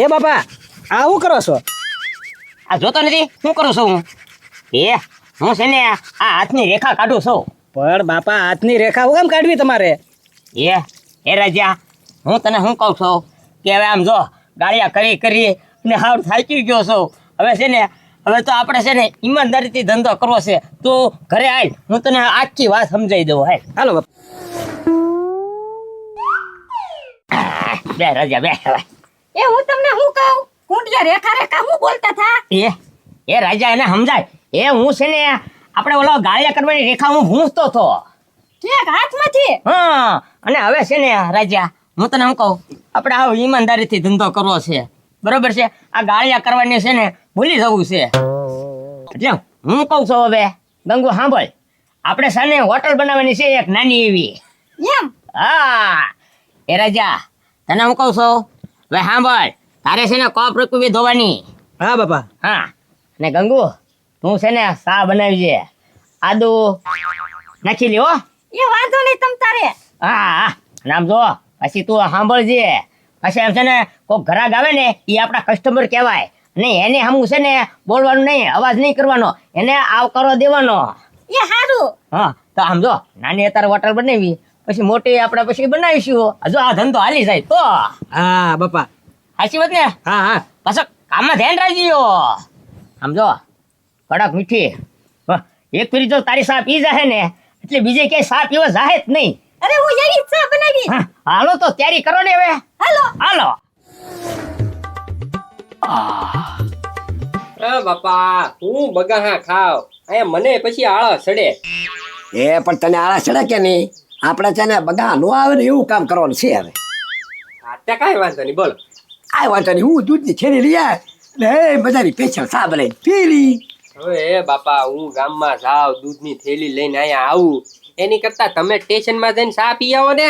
એ બાપા આ શું કરો છો? આ જોતો નથી શું કરું છું હું છે ને આ હાથની રેખા કાઢું છું. પણ બાપા હાથની રેખા હું કેમ કાઢવી તમારે? એ રાજા હું તને શું કહું છું કે હવે આમ જો ગાળિયા કરી કરી ને હાવ થાકી ગયો છું. હવે છે ને હવે તો આપણે છે ને ઈમાનદારીથી ધંધો કરવો છે. તું ઘરે આવ, હું તને આખી વાત સમજાવી દઉં. હાલો બાપા. બે રાજા બે. એ હું તમને શું કહું, કુંડિયા રેખા રેખા હું બોલતા થા? એ રાજા એને સમજાય. હું છે ને આપણે ઓલો ગાળિયા કરવાની રેખા હું ભૂંસતો હતો. ઠીક, હાથમાંથી? હા, અને હવે છે ને રાજા હું તને શું કહું, આપણે આવ ઈમાનદારીથી ધંધો કરવો છે, બરોબર છે? આ ગાળિયા કરવાની છે ને ભૂલી જવું છે. એટલે હું કહું છું હવે ગંગુ સાંભળ, આપણે છે ને હોટલ બનાવવાની છે એક નાની એવી. એમ? હા એ રાજા તને હું કહું છું હવે સાંભળ, તારે છે ને કોપ રૂપી ધોવાની. હા બાપા. હા, અને ગંગુ તું છે ને ચા બનાવી છે, આદુ નાખી લે હો. એ વાંધો નહીં તમ તારે. હા નામ જો પછી તું સાંભળજે. પછી એમ છે ને કોઈ ઘરાક આવે ને એ આપણા કસ્ટમર કહેવાય, અને એને સામું છે ને બોલવાનું નહીં, અવાજ નહીં કરવાનો, એને આવકારો દેવાનો. એ સારું. હા તો આમ જો નાની અત્યારે હોટલ બનાવી, પછી મોટી આપણે પછી બનાવીશું. હજુ આ ધંધો હાલી જાય તો. હા બાપા. સાચી વાત ને? હા હા. પાછો કામમાં ધ્યાન રાખજો. આમ જો કડક મીઠી એક ફેરી જો તારી સા પી જાય ને એટલે બીજે ક્યાંય સા પીવા જાય જ નહીં. અરે હું એની ચા બનાવી. હાલો તો તૈયારી કરો ને હવે. હાલો હાલો. બાપા હું બગાહા ખાવ અહીંયા મને પછી આળસ ચડે. પણ તને આળસ ચડે કે નહીં? આપણે છે ને બગા નો આવે ને એવું કામ કરવાનું છે. હવે અત્યારે કાંઈ વાંધો નહીં, બોલો. આ વાંધો નહીં, હું દૂધની થેલી લઈ આવ્યા ને બધાની પેછળ સા બનાવી પીલી. હવે બાપા હું ગામમાં જાઉં દૂધની થેલી લઈને અહીંયા આવું એની કરતા તમે સ્ટેશનમાં જઈને ચા પી આવો ને.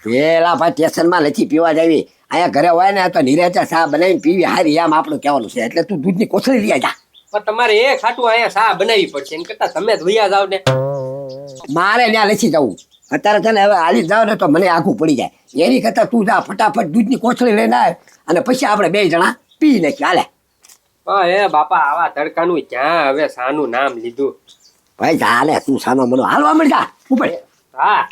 પેલા ભાઈ સ્ટેશનમાં નથી પીવા જાવી, અહીંયા ઘરે હોય ને તો નિરાચા સા બનાવીને પીવી હારી, એમ આપણું કહેવાનું છે. એટલે તું દૂધની કોથળી લઈ જા. પણ તમારે એ ખાટું અહીંયા ચા બનાવવી પડશે, એની કરતા તમે જ વૈયા જાવ ને. મારે ત્યાં નથી જવું અત્યારે. છે ને હવે હાલી જાવ ને તો મને આઘું પડી જાય. એની કરતા તું જા ફટાફટ દૂધની કોથળી લઈને આવે અને પછી આપણે બે જણા પી નાખીએ. હાલે એ બાપા આવા તડકાનું ક્યાં હવે સાનું નામ લીધું. ભાઈ ચાલે, તું સાનો મનો હાલવા મળી જા ઉપર. હા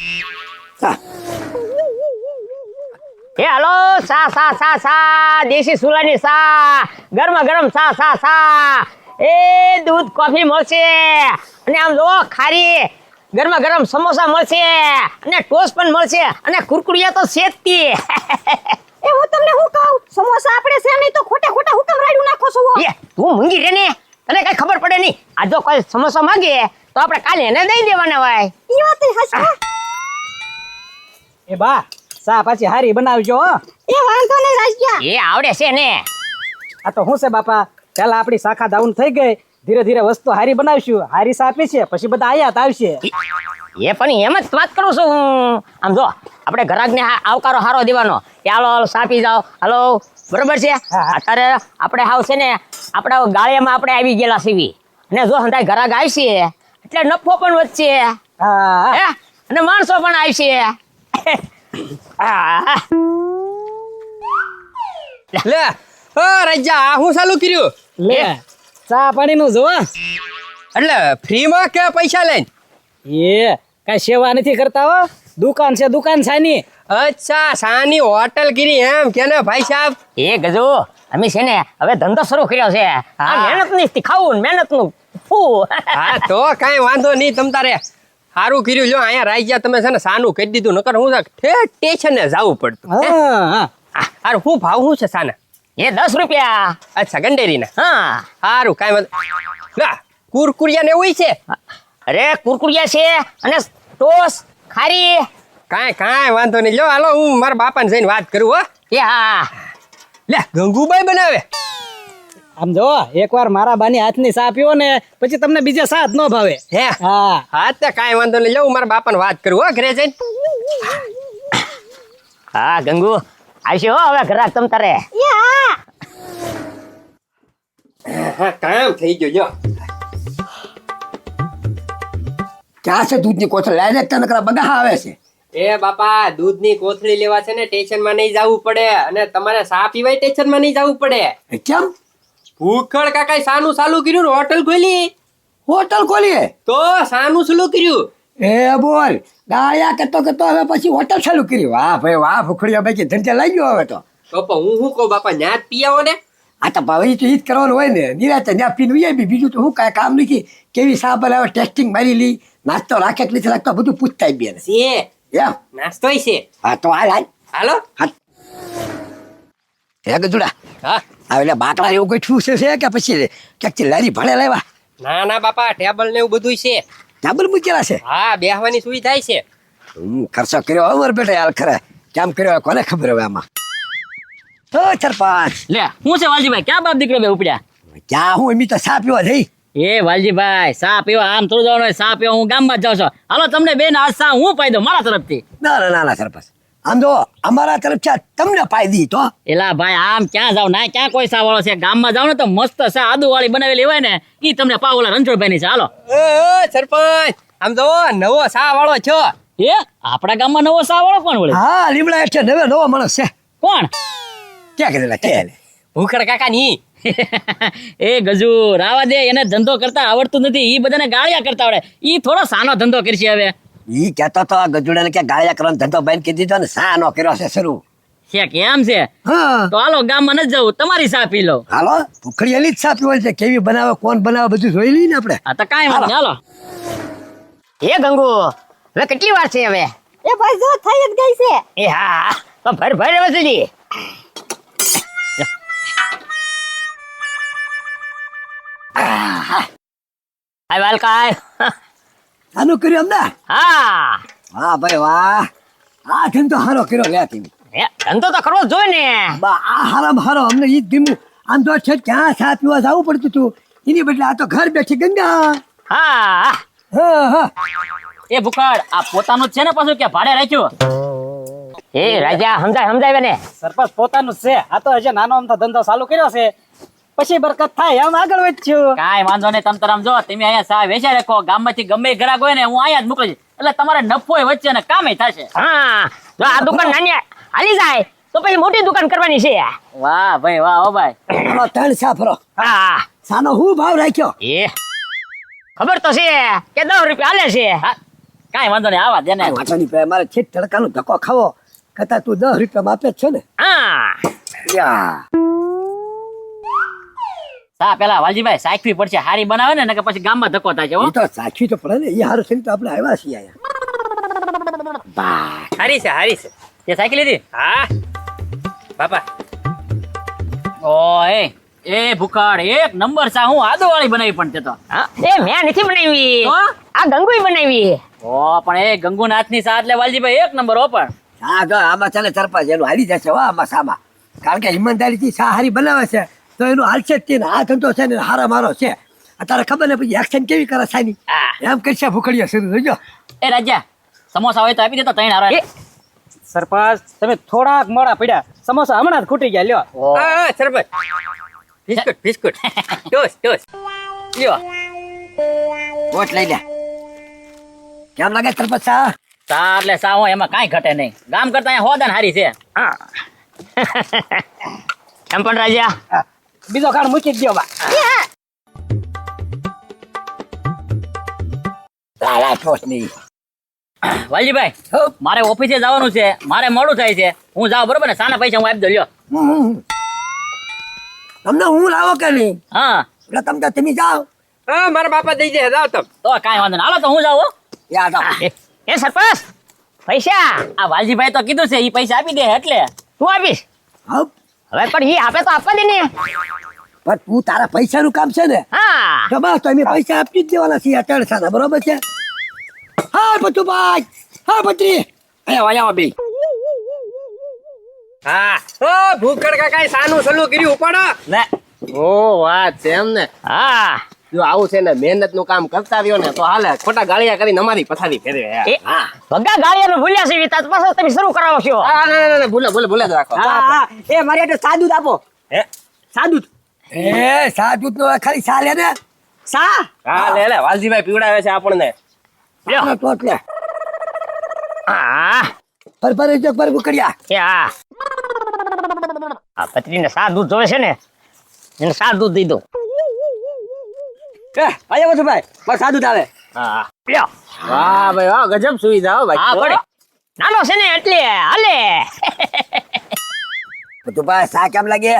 હાલો સા સા સા સા દેશી સુલાની સા, ગરમા ગરમ સા સા સા. એ દૂધ કોફી મળશે, અને આમ જો ખારી ગરમા ગરમ સમોસા મળશે, અને ટોસ્ટ પણ મળશે, અને કુરકુરિયા તો છે જ તે. એ હું તમને શું કહું, સમોસા આપણે છે નહીં તો ખોટે ખોટા હુકમ રાડ્યું નાખો છો. તું મૂંગી રે ને, તને કઈ ખબર પડે નહીં. આ જો કોઈ સમોસા માંગે તો આપણે કાલે એને દઈ દેવાના હોય. એ વાત હશે. એ બા સા પાછી હારી બનાવજો હો. એ વાંધો નહીં રાજ્યા. એ આવડે છે ને. આ તો શું છે બાપા, પેલા આપણી શાખા ડાઉન થઈ ગઈ, ધીરે ધીરે વસ્તુ હારી બનાવશું, હારી સા આપી છે પછી બધા આયાત આવશે. એ પણ એમ જ વાત કરું છું હું. આમ જો આપણે ગ્રાહકને આવકારો હારો દેવાનો કે હાલો હાલો સા પી જાઓ, હાલો, બરોબર છે? અત્યારે આપણે હાવ છે ને આપણા ગાળિયામાં આપણે આવી ગયેલા સીવી, અને જો હંધાય ગ્રાહક આવશે એટલે નફો પણ વધશે. હા અને માણસો પણ આવશે. લે રાજા આ હું ચાલુ કર્યું લે ચા પાણી નું જોવા. એટલે ફ્રીમાં કે પૈસા લઈને? એ કઈ સેવા નથી કરતા હો, દુકાન છે દુકાન છાની. અચ્છા સાની હોટલ ગીરી એમ કે ને ભાઈ સાહેબ? એ ગજો અમે છે ને હવે ધંધો શરૂ કર્યો છે. આ મહેનત ની ખાવું મહેનત નું ફૂ. હા તો કાંઈ વાંધો નહીં, તમ તારે સારું કર્યું. લ્યો અહીંયા રાઈ તમે છે ને સાનું કહી દીધું, નકર હું સ્ટેશને જવું પડતું. હા અરે શું ભાવ શું છે સાના? એ 10 રૂપિયા. અચ્છા ગંડેરીના. હા સારું કાંઈ વાંધો ના. કુરકુરિયા ને એવું છે? અરે કુરકુરિયા છે અને ટોસ ખારી. કાંઈ વાંધો નહીં. લ્યો હાલો હું મારા બાપાને જઈને વાત કરું. હો એ હા લે ગંગુભાઈ બનાવે. આમ જો એકવાર મારા બાની હાથની સા પીવો ને પછી તમને બીજા સા જ ન ભાવે. હે હા હા તે કાંઈ વાંધો નહીં. લ્યો હું મારા બાપાને વાત કરું. હો ઘરે જઈને. હા ગંગુ આવશે હો હવે ઘરાક તમ તારે. હા કામ થઈ ગયું. જો ક્યાં છે દૂધની કોથળી? લાઈને તને નકરા બગા આવે છે. એ બાપા દૂધની કોથળી લેવા છે ને સ્ટેશનમાં નહીં જવું પડે અને તમારે ચા પીવાય સ્ટેશનમાં નહીં જવું પડે. કેમ ભૂખડ કાકાએ સાનું ચાલુ કર્યું ને હોટલ ખોલી હોટલ ખોલીએ? તો સાનું ચાલુ કર્યું. એ બોલ, ગાળિયા કરતો હવે પછી હોટલ ચાલુ કરી. વાહ ભાઈ વાહ, ભૂખડિયા ભાઈ ધંધા લઈ ગયો હવે તો. તો પણ હું શું કહું બાપા ન્યા જ પી આવો ને. આ તો ભાઈ તો ઈ જ કરવાનું હોય ને, નિરાતે ત્યાં પીને ઉઈ આવી. બીજું તો હું કાંઈ કામ નથી. કેવી સા બનાવે, ટેસ્ટિંગ મારી લી, નાસ્તો રાખે કે નથી રાખતો બધું પૂછતા જ બેન. છે એમ? નાસ્તોય છે. હા તો હાલ. હાલો. હે ગજુડા, હા હવે એટલે બાકડા એવું કોઈ ઠૂસ છે કે પછી ક્યાંકથી લારી ભણે લાવ્યા? ના ના બાપા ટેબલ ને એવું બધું છે. ડાબલ મૂકેલા છે? હા બેહવાની સુવિધા છે. ખર્ચો કર્યો અમર બેટા યાર ખરે. કેમ કર્યો કોને ખબર હવે આમાં. ઓ સરપંચ, લે હું છે વાલજીભાઈ, ક્યાં બાપ દીકરો બે ઉપડ્યા? ક્યાં હું એમ તો સા પીવા જઈ. એ વાલજીભાઈ, સા પીવા આમ થોડું જવાનું હોય, સા પીવા હું ગામમાં જ જાઉં છું. હાલો તમને બેન આજ સા હું પાઈ દઉં મારા તરફથી. ના સરપંચ, આમ જો અમારા તરફ તમને પાઈ દી તો. એલા ભાઈ આમ ક્યાં જાવ ના, ક્યાં કોઈ સા વાળો છે? ગામમાં જાવ ને તો મસ્ત સા આદુ વાળી બનાવેલી હોય ને ઈ તમને પાવ ઓલા રણછોડભાઈ ની છે. હાલો. સરપંચ આમ તો નવો સા વાળો છો. એ આપણા ગામમાં નવો સા વાળો કોણ વળે? હા લીમડા એટલે નવે નવો માણસ છે. કોણ? ક્યાં કરેલા ક્યાં? ભૂખડ કાકા ની. એ ગજુ રાવા દે, એને ધંધો કરતા આવડતું નથી. ઈ બધાને ગાળિયા કરતા આવડે. ઈ થોડો સાનો ધંધો કરશે હવે. ઈ કહેતો તો ગજુડા ને કે ગાળિયા કરવાનો ધંધો બંધ કરી દીધો ને સા નો કર્યો છે શરૂ. છે કેમ છે? હા તો હાલો ગામમાં ન જવું, તમારી સા પી લો. હાલો, ભૂખડીયાની જ સા પીવાની છે. કેવી બનાવે, કોણ બનાવે બધું જોઈ લઈએ ને આપણે. આ તો કાંઈ વાંધો નહીં, હાલો. એ ગંગુ, હવે કેટલી વાર છે હવે? એ ભાઈ જો થઈ જ ગઈ છે. એ હા, તો ભર હવે સુધી. આ વાલકાય. આનું કર્યું અમને? હા. વાહ ભાઈ વાહ, આ ધંધો હારો કર્યો લે તમે. એ ધંધો તો કરવો જ જોઈએ ને. આ હારામાં હારો અમને ઈ જ ગમ્યું. આમ તો છે ક્યાં સા પીવા જવું પડતું હતું, એની બદલે આ તો ઘર બેઠી ગંગા. હા. હા હા. એ ભૂખડ, આ પોતાનું જ છે ને પાછું કે ભાડે રાખ્યું? એ રાજા સમજાય ને. સરપંચ પોતાનું જ છે. આ તો હજી નાનો અમથો ધંધો ચાલુ કર્યો છે, પછી બરકત થાય એમ આગળ વધ્યું. કાંઈ વાંધો નહીં, તમ તરમ જો તમે અહીંયા સા વેચાઈ રાખો. ગામમાંથી ગમે એ ગ્રાહક હોય ને હું અહીંયા જ મોકલીશ, એટલે તમારે નફો વચ્ચે ને કામે થશે. હા, જો આ દુકાન નાની હાલી જાય તો પછી મોટી દુકાન કરવાની છે. વાહ ભાઈ વાહ, ઓ ભાઈ. હાલો, ત્રણ સા ફરો. હા, સાનો હું ભાવ રાખ્યો? એ ખબર તો છે કે 10 રૂપિયા હાલે છે. હા, કાંઈ વાંધો નહીં, આવા દે ને. વાંચવાની પે મારે છે તડકાનો ધક્કો ખાવો કરતા તું 10 રૂપિયામાં આપે જ છે ને. હા, યા સા પેલા વાલજીભાઈ સાખવી પડશે, હારી બનાવે ને કે પછી ગામમાં ધક્કો થાય છે. હો એ તો સાચી તો પડે ને. એ હારું છે ને તો આપણે આવ્યા છીએ અહીંયા. હારી છે હારી છે. તે સાયકલ લીધી? હા બાપા ઓય એ ભૂખડ, એક નંબર સા હું આદુ વાળી બનાવી પણ તે તો. હા, એ મેં નથી બનાવી, તો? આ ગંગુઈ બનાવી. ઓ પણ એ ગંગુના હાથની સા એટલે વાલજીભાઈ એક નંબર. હો પણ હા જો આમાં ચાલે સરપંચ એનું હારી જશે હો આમાં સામાં. કારણ કે ઈમાનદારીથી સા હારી બનાવે છે તો એનું હાલશે જ તે ને. આ ધંધો છે ને હારો મારો છે. અત્યારે ખબર ને પછી એક્શન કેવી કરે સાની એમ કરશે ભૂખડીયા શરૂ જોજો. એ રાજા, સમોસા હોય તો આપી દેતો ત્રણ હારા. સરપંચ તમે થોડાક મોડા પડ્યા, સમોસા હમણાં જ ખૂટી ગયા. લ્યો. હા સરપંચ બિસ્કુટ ટોસ લ્યો. વોટ લઈ લે. કેમ લાગે સરપંચ સા? સા એટલે સા હોય, એમાં કાંઈ ઘટે નહીં. ગામ કરતા અહીંયા હોદાન હારી છે. હા. એમ પણ રાજા, હા, બીજો કાળ મૂકી જ દો બા. લાલા ઠોસ નહીં. વાલજીભાઈ, મારે ઓફિસે જવાનું છે, મારે મોડું થાય છે. હું જાઉં બરોબર ને? સાના પૈસા હું આપી દઉં. લ્યો. તમને હું લાવો કે નહીં હા, એટલે તમે જાઓ. હા મારા બાપા દઈ દે જાઓ તમે. તો કાંઈ વાંધો નહીં, હાલો તો હું જાઉં. હો. યાદ આવો. એ સરપંચ પૈસા આ વાલજીભાઈ તો કીધું છે, ઈ પૈસા આપી દે એટલે. તું આપીશ? હા હવે પણ ઈ આપે તો આપવા દે ને. પણ તું તારા પૈસાનું કામ છે ને હા, તો બસ તો અમે પૈસા આપી જ દેવાના છીએ આ ત્રણ બરોબર છે. હા પતુભાઈ, હા પત્રી, અહીંયા આવો બે. હા ઓ ભૂખડ કાકાએ સાનું ચાલુ કર્યું ઉપાડો. લે ઓ વાત છે એમ ને. હા. જો આવું છે ને મહેનત નું કામ કરતા રહ્યો ને તો હાલે. ખોટા ગાળિયા કરીને અમારી પથારી ફેરવે. એ ભગા ગાળિયાનું ભૂલ્યા છે વિતા પાછો તમે શરૂ કરાવો છો. હા ના ભૂલે જ રાખો. એ મારી એટલે સાદું આપો. હે સાદું એ સાદું નો ખાલી સા લે ને. સા. હા લે વાલજીભાઈ પીવડાવે છે આપણને. તો એટલે હા ફર જો પર બુકડિયા એ હા આ પત્રીને સા દૂધ જોવે છે ને એને સા દૂધ દઈ દો આયા વસો ભાઈ બસ સાદું આવે હા લ્યો વાહ ભાઈ વાહ ગજબ સુવિધા હો હા પડે નાનો છે ને એટલે હાલે તો ભાઈ સા કેમ લાગે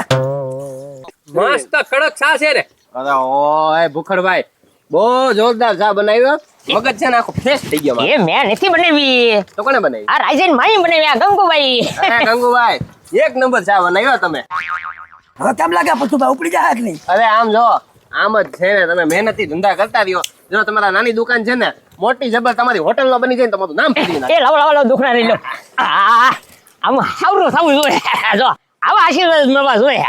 મસ્ત કડક ચા છે રે અરે ઓય ભૂખડભાઈ બહુ જોરદાર ચા બનાવ્યો મગજ છે ને આખો ફ્રેશ થઈ ગયો એ મેં નથી બનાવી તો કોને બનાવી આ રાઈઝન માઈ બનાવી આ ગંગુભાઈ અરે ગંગુભાઈ એક નંબર ચા બનાવ્યો તમે હવે કેમ લાગે પછી ભાઈ ઉપડી જાય કે નહીં અરે આમ જો આમ જ છે ને તમે મહેનતી ધંધા કરતા રહ્યો જો તમારા નાની દુકાન છે ને મોટી જબર તમારી હોટલ નો બની જાય ને તમારું નામ ફરી નાખે એ લાવો દુખણા રહી લો આમ હાવરું થવું જોઈએ જો આવા આશીર્વાદ મળવા જોઈએ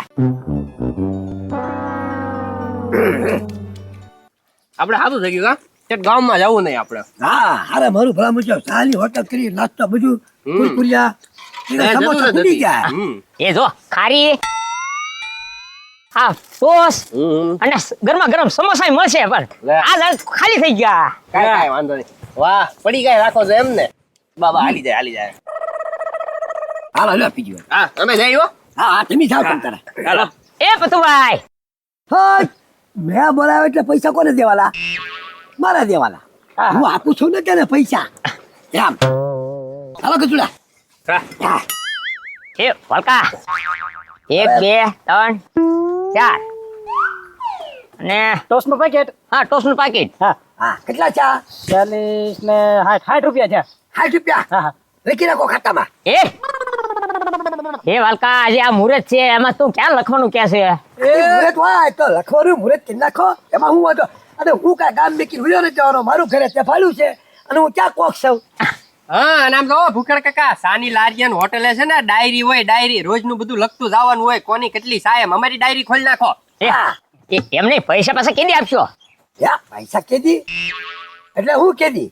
આપણે સારું થઈ ગયું કા ગામમાં જવું નહીં આપણે હા હારે મારું ભલા મુજબ સાલી હોટલ કરી નાસ્તો બધું કુરકુરિયા સમોસા ભૂલી ગયા એ જો ખારી હા ટોસ અને ગરમા ગરમ સમોસા મળશે પણ લે. આ ખાલી થઈ ગયા કાંઈ વાંધો નહીં વાહ પડી કાંઈ રાખો છો એમ ને બાબા હાલી જાય હાલો લો પીજો હા અમે જઈ હો હા હા તમે જાઓ તમ તારે ચાલો એ પતુભાઈ હા મેં બોલાવ્યો એટલે પૈસા કોને દેવાલા મારા દેવાલા હું આપું છું ને તેને પૈસા એમ હાલો કચુડા હા એ વલકા 1 2 3 4 અને ટોસ્ટનું પેકેટ હા ટોસ નું પાકીટ હા હા કેટલા ચા 40 ને 60 રૂપિયા છે 60 રૂપિયા હા હા લખી રાખો ખાતામાં એ વાલકા આજે આ મુહૂર્ત છે એમાં તું ક્યાં લખવાનું કે છે મુહૂર્ત હોય તો લખવાનું મુહૂર્ત કરી નાખો એમાં હું હતો અને હું કાંઈ ગામ મેકી ભૂલ્યો નથી જવાનો મારું ઘરે તે ફાળ્યું છે અને હું ક્યાં કોક છું હા અને આમ તો ભૂખડ કાકા સાની લારીયન હોટેલે છે ને ડાયરી હોય ડાયરી રોજનું બધું લખતું જવાનું હોય કોની કેટલી સાયમ અમારી ડાયરી ખોલી નાખો એમ નહીં પૈસા પાછા કેદી આપશો યા પૈસા કેદી એટલે હું કેદી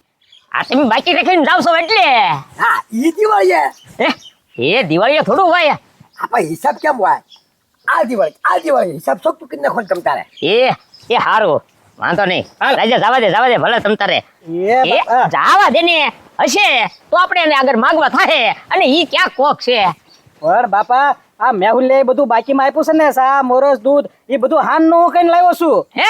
આ તમે બાકી રાખીને જાવ છો એટલે હા ઈ દિવાળીએ એ દિવાળીએ થોડું હોય આપણે હિસાબ કેમ હોય આ દિવાળી હિસાબ ચોખ્ખું કરી નાખો તમ તારે એ હારું વાંધો નહીં રાજા જવા દે ભલે તમ તારે એ જાવા દે ને હશે તો આપણે એને આગળ માગવા થાય અને ઈ ક્યાં કોક છે પણ બાપા આ મેહુલ બધું બાકીમાં આપ્યું છે ને સા મોરસ દૂધ એ બધું હાન નું કઈ લાવ્યો છું હે